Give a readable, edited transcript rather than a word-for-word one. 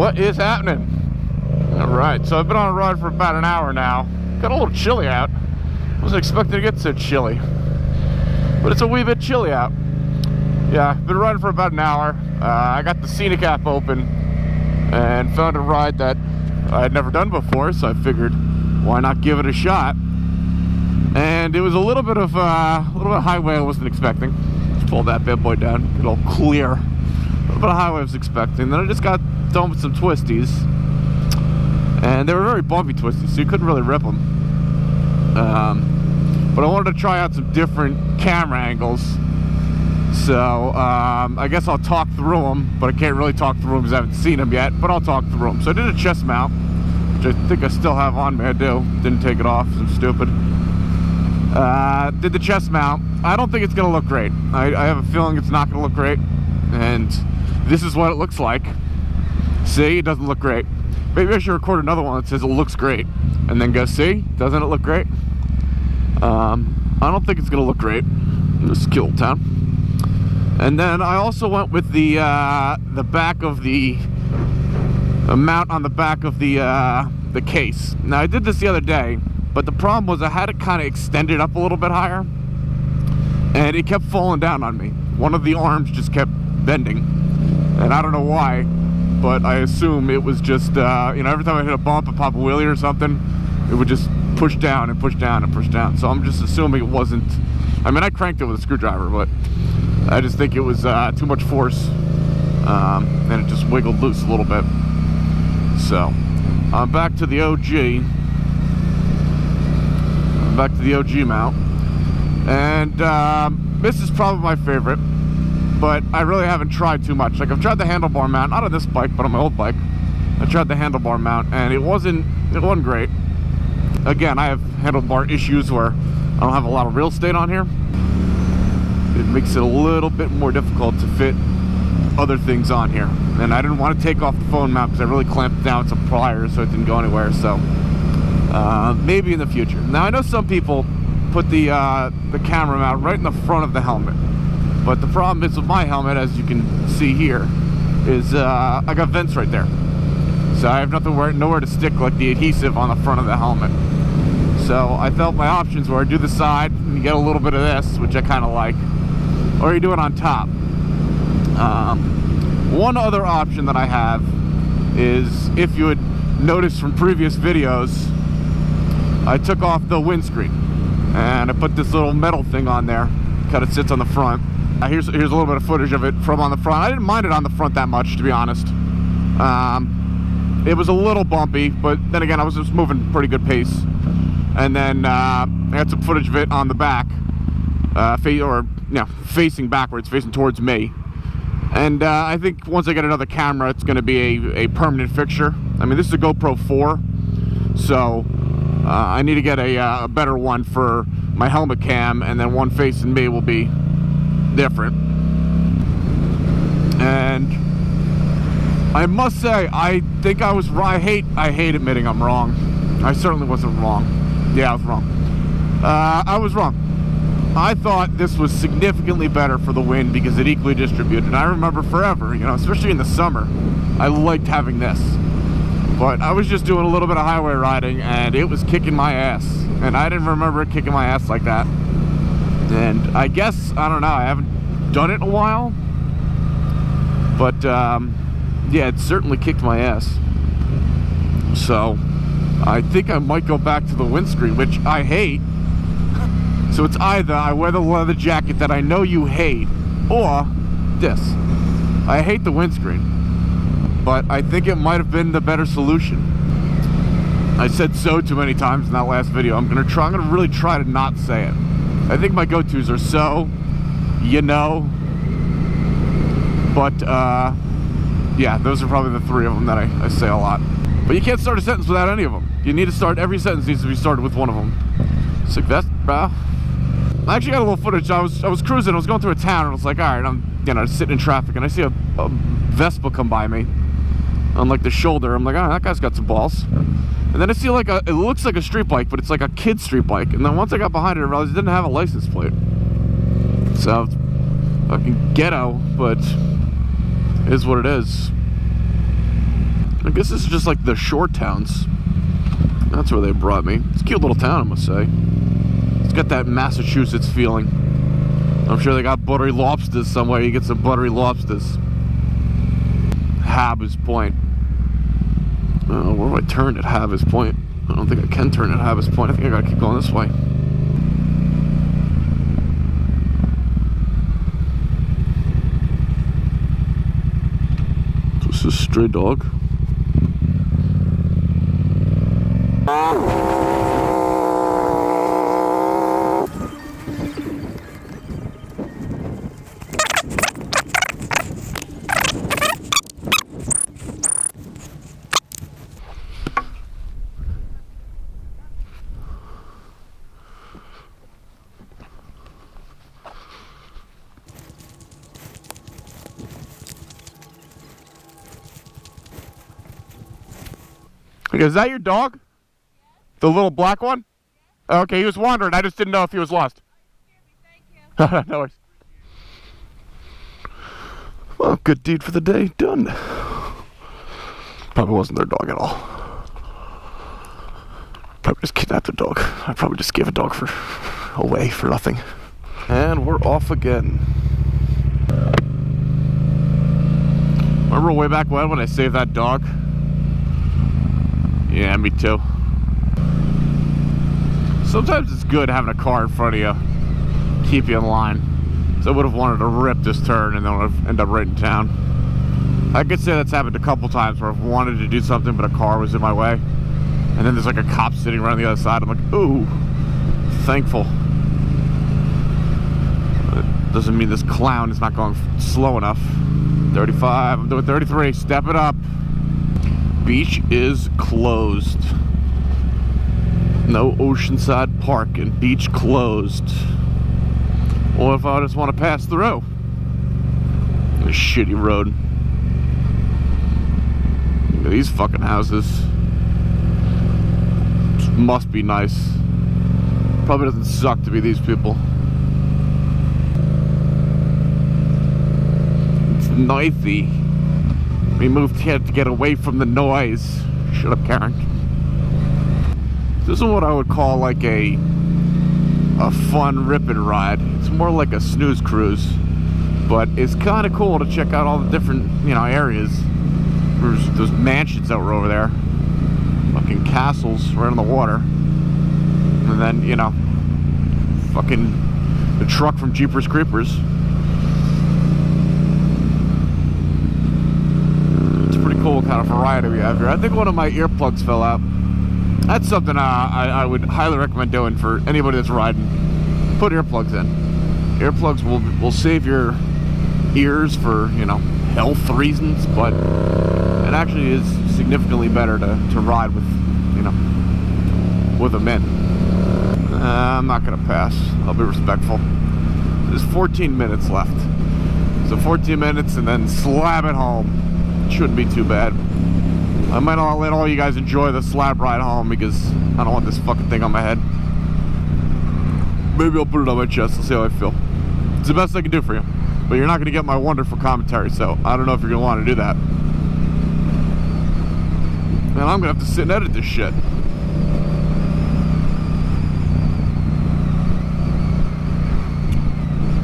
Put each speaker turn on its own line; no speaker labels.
What is happening? Alright, so I've been on a ride for about an hour now. Got a little chilly out. Wasn't expecting to get so chilly, but it's a wee bit chilly out. Yeah, been riding for about an hour. I got the scenic app open and found a ride that I had never done before, so I figured why not give it a shot. And it was a little bit of highway I wasn't expecting. Just pull that bad boy down, get all clear. A little bit of highway I was expecting. Then I just got done with some twisties, and they were very bumpy twisties, so you couldn't really rip them. But I wanted to try out some different camera angles, so I guess I'll talk through them, but I can't really talk through them because I haven't seen them yet, but I'll talk through them. So I did a chest mount, which I think I still have on me. I do. Didn't take it off, I'm stupid. Did the chest mount. I don't think it's going to look great. I have a feeling it's not going to look great, and this is what it looks like. See, it doesn't look great. Maybe I should record another one that says it looks great, and then go, see, doesn't it look great? I don't think it's gonna look great in this kill town. And then I also went with the back of the mount on the back of the case. Now I did this the other day, but the problem was I had it kind of extended up a little bit higher, and it kept falling down on me. One of the arms just kept bending, and I don't know why, but I assume it was just you know, every time I hit a bump and pop a wheelie or something, it would just push down and push down and push down. So I'm just assuming it wasn't, I mean, I cranked it with a screwdriver, but I just think it was too much force, and it just wiggled loose a little bit. So I'm back to the OG. I'm back to the OG mount, and this is probably my favorite, but I really haven't tried too much. Like, I've tried the handlebar mount, not on this bike, but on my old bike. I tried the handlebar mount, and it wasn't great. Again, I have handlebar issues where I don't have a lot of real estate on here. It makes it a little bit more difficult to fit other things on here. And I didn't want to take off the phone mount because I really clamped down some pliers so it didn't go anywhere. So maybe in the future. Now, I know some people put the camera mount right in the front of the helmet, but the problem is with my helmet, as you can see here, is I got vents right there. So I have nowhere to stick like the adhesive on the front of the helmet. So I felt my options were do the side and you get a little bit of this, which I kind of like, or you do it on top. One other option that I have is, if you had noticed from previous videos, I took off the windscreen and I put this little metal thing on there. Kind of sits on the front. Here's a little bit of footage of it from on the front. I didn't mind it on the front that much, to be honest. It was a little bumpy, but then again, I was just moving pretty good pace. And then I had some footage of it on the back, facing backwards, facing towards me. And I think once I get another camera, it's going to be a permanent fixture. I mean, this is a GoPro 4, so I need to get a better one for my helmet cam, and then one facing me will be different. And I must say, I think I was right. I hate admitting I'm wrong. I certainly wasn't wrong. Yeah, I was wrong. I was wrong. I thought this was significantly better for the wind because it equally distributed. And I remember forever, you know, especially in the summer, I liked having this. But I was just doing a little bit of highway riding, and it was kicking my ass. And I didn't remember it kicking my ass like that. And I guess, I don't know, I haven't done it in a while. But, yeah, it certainly kicked my ass. So I think I might go back to the windscreen, which I hate. So it's either I wear the leather jacket that I know you hate, or this. I hate the windscreen, but I think it might have been the better solution. I said so too many times in that last video. I'm gonna really try to not say it. I think my go-tos are so, you know, but yeah, those are probably the three of them that I say a lot. But you can't start a sentence without any of them. You need to start, every sentence needs to be started with one of them. Sick vest, bro. I actually got a little footage. I was cruising, I was going through a town, and I was like, alright, I'm, you know, sitting in traffic, and I see a Vespa come by me on like the shoulder. I'm like, oh, that guy's got some balls. And then I see like it looks like a street bike, but it's like a kid's street bike. And then once I got behind it, I realized it didn't have a license plate. So, fucking ghetto, but it is what it is. guess this is just like the shore towns. That's where they brought me. It's a cute little town, I must say. It's got that Massachusetts feeling. I'm sure they got buttery lobsters somewhere. You get some buttery lobsters. Habs Point. Oh, where do I turn at Habs Point? I don't think I can turn at Habs Point. I think I gotta keep going this way. This is Stray Dog. Okay, is that your dog? The little black one? Okay, he was wandering. I just didn't know if he was lost. Thank you. No worries. Well, good deed for the day done. Probably wasn't their dog at all. Probably just kidnapped a dog. I probably just gave a dog away for nothing. And we're off again. Remember way back when I saved that dog? Yeah, me too. Sometimes it's good having a car in front of you, keep you in line. So I would have wanted to rip this turn and then would have ended up right in town. I could say that's happened a couple times where I've wanted to do something but a car was in my way. And then there's like a cop sitting right on the other side. I'm like, ooh, thankful. But it doesn't mean this clown is not going slow enough. 35, I'm doing 33, step it up. Beach is closed. No Oceanside Park and beach closed. What if I just want to pass through? This shitty road. Look at these fucking houses. Must be nice. Probably doesn't suck to be these people. It's noisy. We moved here to get away from the noise. Shut up, Karen. This is what I would call like a fun rip and ride. It's more like a snooze cruise, but it's kind of cool to check out all the different, areas. There's those mansions that were over there, fucking castles right on the water, and then fucking the truck from Jeepers Creepers. It's pretty cool kind of variety we have here. I think one of my earplugs fell out. That's something I would highly recommend doing for anybody that's riding. Put earplugs in. Earplugs will save your ears for, health reasons, but it actually is significantly better to ride with, with them in. I'm not going to pass. I'll be respectful. There's 14 minutes left. So 14 minutes and then slab it home. Shouldn't be too bad. I might not let all you guys enjoy the slab ride home because I don't want this fucking thing on my head. Maybe I'll put it on my chest and see how I feel. It's the best I can do for you. But you're not going to get my wonderful commentary, so I don't know if you're going to want to do that. And I'm going to have to sit and edit this shit.